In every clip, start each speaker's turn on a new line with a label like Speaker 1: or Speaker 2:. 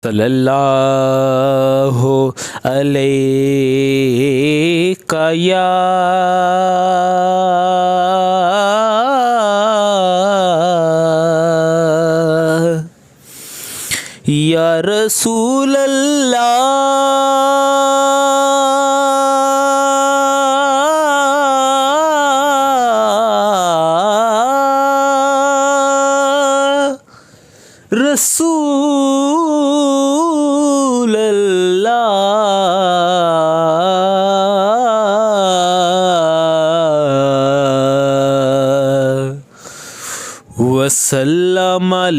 Speaker 1: सल्लल्लाहु अलैका या रसूल अल्लाह रसूल अल्लाह वसल्लम अलैका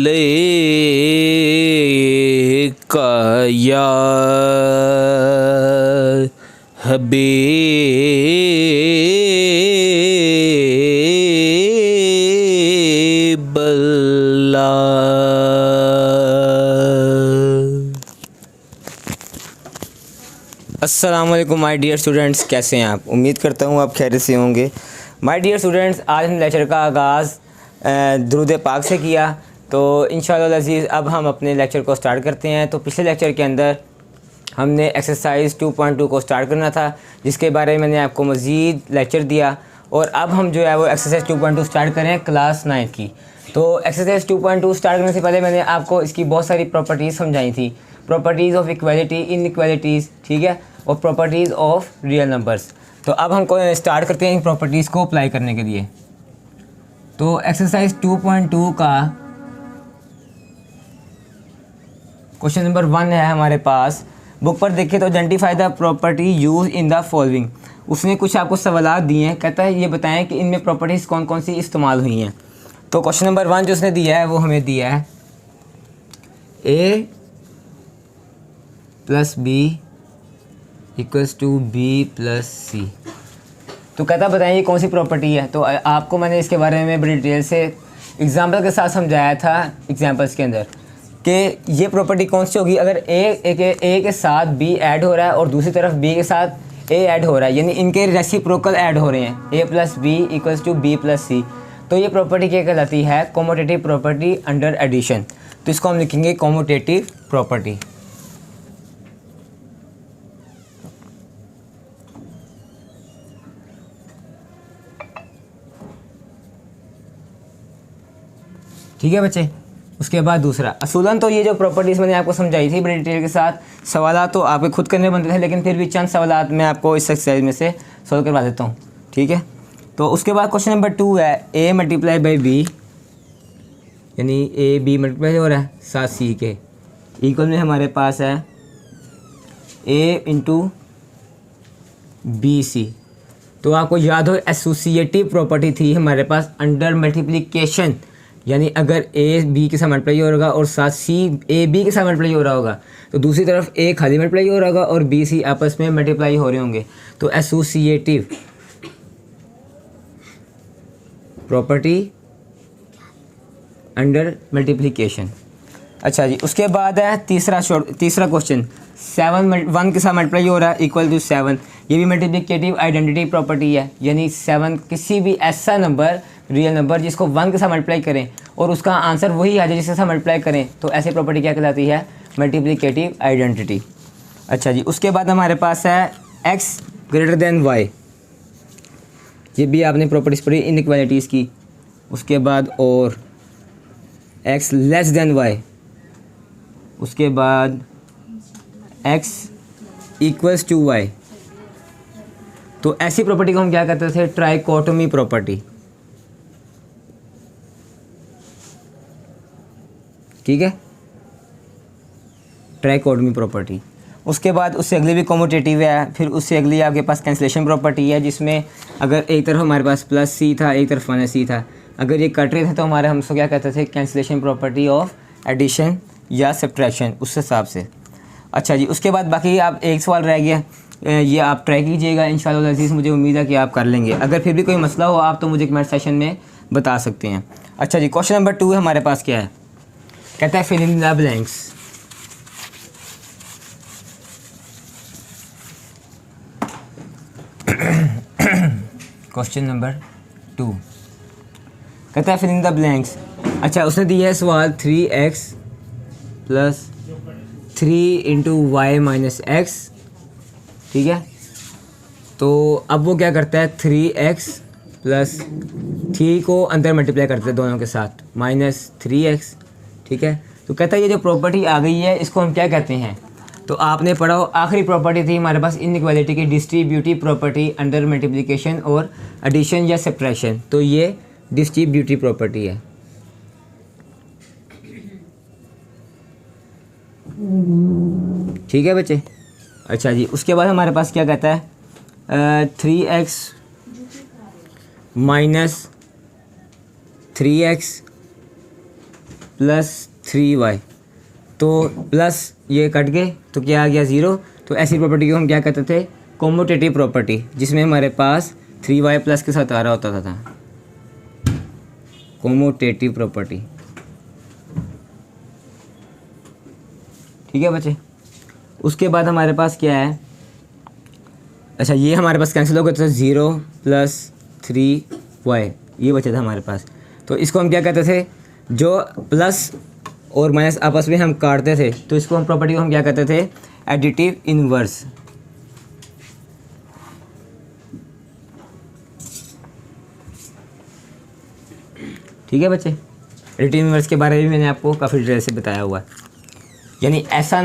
Speaker 1: या हबीब अस्सलाम वालेकुम माय डियर स्टूडेंट्स, कैसे हैं आप? उम्मीद करता हूँ आप खैरियत से होंगे। माय डियर स्टूडेंट्स, आज हम लेक्चर का आगाज़ दुरूद पाक से किया, तो इंशाअल्लाह अज़ीज़ अब हम अपने लेक्चर को स्टार्ट करते हैं। तो पिछले लेक्चर के अंदर हमने एक्सरसाइज 2.2 को स्टार्ट करना था, जिसके बारे में मैंने आपको मज़ीद लेक्चर दिया, और अब हम जो है वो एक्सरसाइज 2.2 स्टार्ट करें क्लास 9 की। तो एक्सरसाइज 2.2 स्टार्ट करने से पहले मैंने आपको इसकी बहुत सारी प्रॉपर्टीज़ समझाई थी, प्रॉपर्टीज़ ऑफ इक्वालिटी, इनइक्वालिटीज़, ठीक है, और प्रॉपर्टीज़ ऑफ रियल नंबर्स। तो अब हम स्टार्ट करते हैं इन प्रॉपर्टीज़ को अप्लाई करने के लिए। तो एक्सरसाइज 2.2 का क्वेश्चन नंबर 1 है हमारे पास। बुक पर देखिए तो identify the property use in the following. उसने कुछ आपको सवालात दिए हैं, कहता है ये बताएं कि इनमें प्रॉपर्टीज़ कौन कौन सी इस्तेमाल हुई हैं। तो क्वेश्चन नंबर 1 जो उसने दिया है वो हमें दिया है a plus B equals to B plus C. तो कहता बताएं ये कौन सी प्रॉपर्टी है। तो आपको मैंने इसके बारे में बड़ी डिटेल से एग्जांपल के साथ समझाया था एग्जांपल्स के अंदर कि ये प्रॉपर्टी कौन सी होगी अगर ए के साथ बी ऐड हो रहा है और दूसरी तरफ बी के साथ ए ऐड हो रहा है, यानी इनके रेसिप्रोकल ऐड हो रहे हैं, A plus B equals to B plus C. तो ये प्रॉपर्टी क्या कहलाती है? Commutative property under addition. तो इसको हम लिखेंगे कॉम्यूटेटिव प्रॉपर्टी। ठीक है बच्चे। उसके बाद दूसरा असूलन, तो ये जो प्रॉपर्टीज़ मैंने आपको समझाई थी बड़ी डिटेल के साथ, सवालात तो आपके खुद करने बनते थे, लेकिन फिर भी चंद सवालात मैं आपको इस एक्सरसाइज में से सॉल्व करवा देता हूँ, ठीक है। तो उसके बाद क्वेश्चन नंबर 2 है a मल्टीप्लाई बाई बी, यानी ए बी मल्टीप्लाई हो रहा है साथ सी के, इक्वल में हमारे पास है a इंटू बी सी। तो आपको याद हो एसोसिएटिव प्रॉपर्टी थी हमारे पास अंडर मल्टीप्लिकेशन, यानी अगर ए बी के साथ मल्टीप्लाई हो रहा होगा और साथ सी ए बी के साथ मल्टीप्लाई हो रहा होगा, तो दूसरी तरफ ए खाली मल्टीप्लाई हो रहा होगा और बी सी आपस में मल्टीप्लाई हो रहे होंगे। तो एसोसिएटिव प्रॉपर्टी अंडर मल्टीप्लिकेशन। अच्छा जी, उसके बाद है तीसरा क्वेश्चन 7 1 के साथ मल्टीप्लाई हो रहा है इक्वल टू 7। ये भी मल्टीप्लिकेटिव आइडेंटिटी प्रॉपर्टी है, यानी 7 किसी भी ऐसा नंबर रियल नंबर जिसको 1 के साथ मल्टीप्लाई करें और उसका आंसर वही आ जाए जिसके साथ मल्टीप्लाई करें, तो ऐसी प्रॉपर्टी क्या कहलाती है? Multiplicative identity. अच्छा जी, उसके बाद हमारे पास है x ग्रेटर देन y। ये भी आपने प्रॉपर्टीज पढ़ी इनइक्वालिटीज़ की। उसके बाद और x लेस देन y, उसके बाद x इक्वल्स टू y। तो ऐसी प्रॉपर्टी को हम क्या कहते थे? ट्राइकोटोमी प्रॉपर्टी, ठीक है, ट्राइकोटोमी प्रॉपर्टी। उसके बाद उससे अगली भी कॉम्यूटेटिव है, फिर उससे अगली आपके पास कैंसलेशन प्रॉपर्टी है, जिसमें अगर एक तरफ हमारे पास प्लस सी था, एक तरफ माइनस सी था, अगर ये कट रहे थे तो हमारे हम उसको क्या कहते थे? कैंसलेशन प्रॉपर्टी ऑफ एडिशन या सब्ट्रैक्शन, उस हिसाब से। अच्छा जी, उसके बाद बाकी आप एक सवाल रह गया, ये आप ट्राई कीजिएगा इंशाअल्लाह अज़ीज़, मुझे उम्मीद है कि आप कर लेंगे। अगर फिर भी कोई मसला हो आप तो मुझे कमेंट सेशन में बता सकते हैं। अच्छा जी, क्वेश्चन नंबर 2 हमारे पास क्या है? कहता है fill in the blanks. Question number 2 कहता है फिल इन द ब्लैंक्स। अच्छा, उसने दिया है सवाल 3x प्लस 3 × y - x, ठीक है। तो अब वो क्या करता है 3x प्लस 3 को अंदर मल्टीप्लाई करते हैं दोनों के साथ -3x, ठीक है। तो कहता है ये जो प्रॉपर्टी आ गई है इसको हम क्या कहते हैं, तो आपने पढ़ा हो आखिरी प्रॉपर्टी थी हमारे पास इनइक्वालिटी की डिस्ट्रीब्यूटिव प्रॉपर्टी अंडर मल्टीप्लिकेशन और एडिशन या सब्ट्रैक्शन, तो ये डिस्ट्रीब्यूटिव प्रॉपर्टी है। ठीक है बच्चे। अच्छा जी, उसके बाद हमारे पास क्या कहता है 3x - 3x प्लस 3y, तो प्लस ये कट गए तो क्या आ गया 0। तो ऐसी प्रॉपर्टी को हम क्या कहते थे कॉम्यूटेटिव प्रॉपर्टी, जिसमें हमारे पास 3y प्लस के साथ आ रहा होता था कॉम्यूटेटिव प्रॉपर्टी। ठीक है बच्चे। उसके बाद हमारे पास क्या है, अच्छा ये हमारे पास कैंसिल हो गया, तो 0 + 3y ये बचा था हमारे पास। तो इसको हम क्या कहते थे, जो प्लस और माइनस आपस में हम काटते थे तो इसको हम प्रॉपर्टी को हम क्या कहते थे एडिटिव इन्वर्स। ठीक है बच्चे। एडिटिव इन्वर्स के बारे में मैंने आपको काफ़ी डिटेल से बताया हुआ है, यानी ऐसा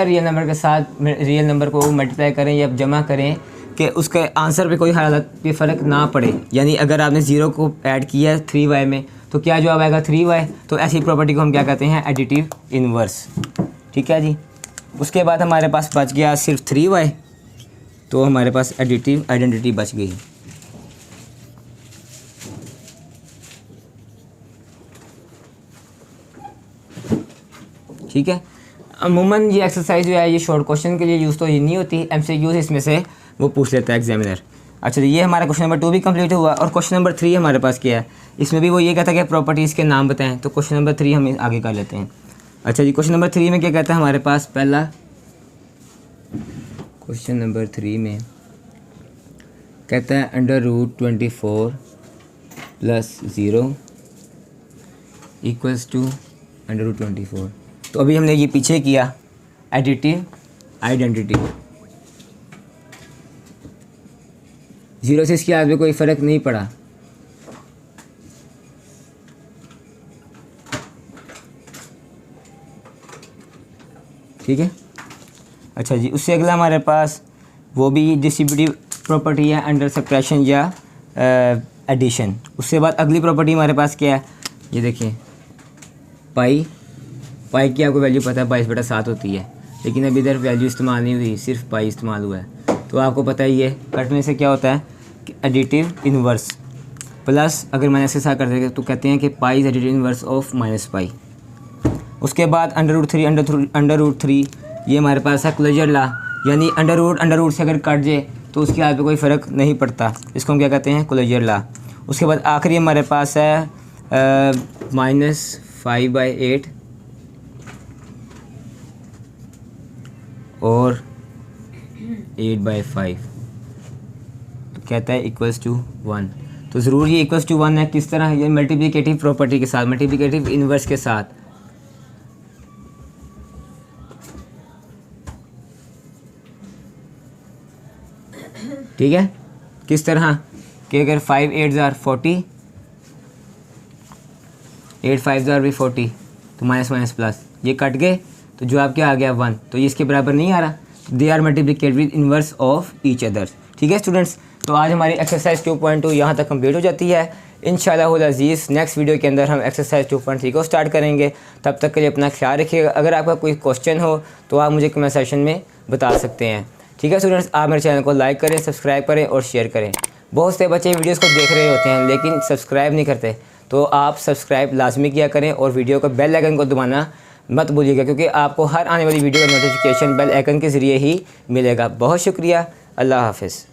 Speaker 1: रियल नंबर के साथ रियल नंबर को मल्टीप्लाई करें या जमा करें कि उसके आंसर पे कोई हालत पे फ़र्क ना पड़े। यानी अगर आपने 0 को ऐड किया 3y में तो क्या जवाब आएगा 3y। तो ऐसी प्रॉपर्टी को हम क्या कहते हैं एडिटिव इन्वर्स। ठीक है जी। उसके बाद हमारे पास बच गया सिर्फ 3y, तो हमारे पास एडिटिव आइडेंटिटी बच गई। ठीक है। अमूमन ये एक्सरसाइज जो है ये शॉर्ट क्वेश्चन के लिए यूज़ तो ये नहीं होती, MCQs इसमें से वो पूछ लेता है एग्जामिनर। अच्छा ये हमारा क्वेश्चन नंबर 2 भी कंप्लीट हुआ। और क्वेश्चन नंबर 3 हमारे पास क्या है, इसमें भी वो ये कहता है कि प्रॉपर्टीज़ के नाम बताएं। तो क्वेश्चन नंबर 3 हम आगे कर लेते हैं। अच्छा जी, क्वेश्चन नंबर 3 में क्या कहता है हमारे पास, पहला क्वेश्चन नंबर 3 में कहता है √24 + 0 = √24। तो अभी हमने ये पीछे किया एडिटिव आइडेंटिटी, 0 से इसके आगे कोई फ़र्क नहीं पड़ा। ठीक है। अच्छा जी, उससे अगला हमारे पास वो भी डिस्ट्रीब्यूटिव प्रॉपर्टी है अंडर सब्ट्रैक्शन या एडिशन। उसके बाद अगली प्रॉपर्टी हमारे पास क्या है, ये देखिए पाई की आपको वैल्यू पता है 22/7 होती है, लेकिन अभी इधर वैल्यू इस्तेमाल नहीं हुई, सिर्फ पाई इस्तेमाल हुआ है। तो आपको पता ही है कटने से क्या होता है कि एडिटिव इन्वर्स प्लस अगर माइनस के साथ कर देंगे तो कहते हैं कि pi is additive inverse of -pi. उसके बाद √3 ये हमारे पास है क्लोजर लॉ, यानी अंडर रूट से अगर कट जाए तो उसके हाथ पे कोई फ़र्क नहीं पड़ता, इसको हम क्या कहते हैं क्लोजर लॉ। उसके बाद आखिरी हमारे पास है -5/8 और 8/5, तो कहता है =1। तो ज़रूर ये =1 है, किस तरह, ये मल्टीप्लिकेटिव प्रॉपर्टी के साथ, मल्टीप्लिकेटिव इन्वर्स के साथ। ठीक है, किस तरह कि अगर 5 8 ज़ार 40, 8 5 ज़ार भी 40, तो माइनस प्लस ये कट गए तो जो आपके आ गया 1, तो ये इसके बराबर नहीं आ रहा। They are multiplicative inverse of each other. ठीक है स्टूडेंट्स, तो आज हमारी एक्सरसाइज 2.2 यहाँ तक कंप्लीट हो जाती है। इंशाअल्लाह अज़ीज़ नेक्स्ट वीडियो के अंदर हम एक्सरसाइज 2.3 को स्टार्ट करेंगे। तब तक के लिए अपना ख्याल रखिएगा। अगर आपका कोई क्वेश्चन हो तो आप मुझे कमेंट सेक्शन में बता सकते हैं। ठीक है स्टूडेंट्स, आप मेरे चैनल को लाइक करें, सब्सक्राइब करें और शेयर करें। बहुत से बच्चे वीडियोस को देख रहे होते हैं लेकिन सब्सक्राइब नहीं करते, तो आप सब्सक्राइब लाजमी किया करें और वीडियो को बेल आइकन को दबाना मत भूलिएगा, क्योंकि आपको हर आने वाली वीडियो का नोटिफिकेशन बेल आइकन के ज़रिए ही मिलेगा। बहुत शुक्रिया, अल्लाह हाफ़िज़।